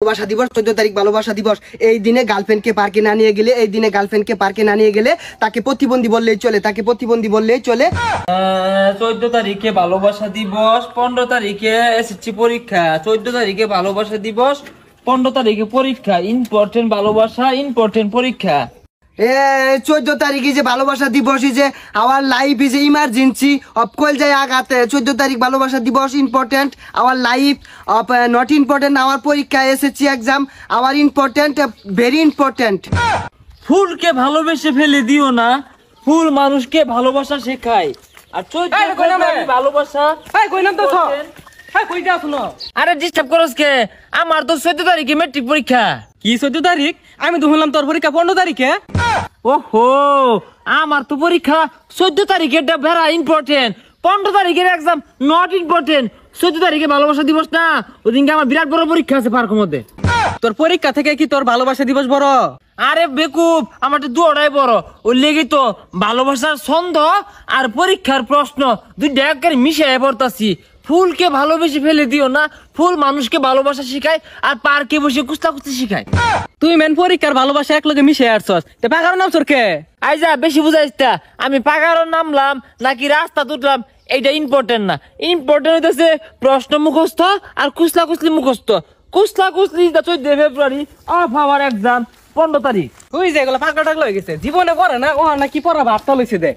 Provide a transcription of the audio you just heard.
ভালোবাসা দিবস 14 তারিখ ভালোবাসা দিবস। এই দিনে গার্লফ্রেন্ডকে পার্কে না নিয়ে গেলে, এই দিনে গার্লফ্রেন্ডকে পার্কে না নিয়ে গেলে তাকে প্রতিবন্ধী বললেই চলে, তাকে প্রতিবন্ধী বললেই চলে। 14 তারিখে ভালোবাসা দিবস, 15 তারিখে এসএসসি পরীক্ষা, 14 তারিখে ভালোবাসা দিবস, 15 তারিখে পরীক্ষা, ইম্পর্টেন্ট ভালোবাসা, ইম্পর্টেন্ট পরীক্ষা। 14 তারিখ যে ভালোবাসা দিবস, যে our life is emergency of call যায় আগাতে। 14 তারিখ ভালোবাসা দিবস important, our life of not important, our পরীক্ষা SSC exam our important, very important. ফুলকে ভালোবেসে ফেলে দিও না, ফুল মানুষকে ভালোবাসা শেখায়। আর 14 তারিখ ভালোবাসা আরে ডিস্টার্ব করস কে? আমার তো 14 তারিখে মেট্রিক পরীক্ষা। কি 14 তারিখ? আমি তো শুনলাম তোর পরীক্ষা 15 তারিখে। ওহো, আমার তো পরীক্ষা 14 তারিখে, এটা ভেরা ইম্পর্টেন্ট। 15 তারিখের এক্সাম নট ইম্পর্টেন্ট। 14 তারিখে ভালোবাসা দিবস না, ওদিনকে আমার বিরাট বড় পরীক্ষা আছে পার্কের মধ্যে। তোর পরীক্ষা থেকে কি তোর ভালোবাসা দিবস বড়? আরে বেকুব, আমার তো দুটাই বড়। ওই লেগে তো ভালোবাসার ছন্দ আর পরীক্ষার প্রশ্ন দুইটা একেবারে মিশিয়ে পড়তাছি। ফুলকে ভালোবেসে ফেলে দিও না, ফুল মানুষকে ভালোবাসা শিখায় আর পার্কে বসে কুস্তাকুস্তি শিখায়। তুই মেন পরীক্ষার ভালোবাসা এক লগে মিশে আসছস, তে পাগার নাম তোর কে? আইজা বেশি বুঝাইস না, আমি পাগারও নামলাম নাকি রাস্তা তুললাম এইটা ইম্পর্টেন্ট না। ইম্পর্টেন্ট হইতেছে প্রশ্ন মুখস্থ আর কুসলা কুসলি মুখস্থ। কুসলা কুসলি 14 ফেব্রুয়ারি, অফ আওয়ার এক্সাম 15 তারিখ। তুই যে এগুলো পাগলা টাগলা হয়ে গেছে, জীবনে পড়ে না ও না কি পড়া ভাবটা লইছে দে।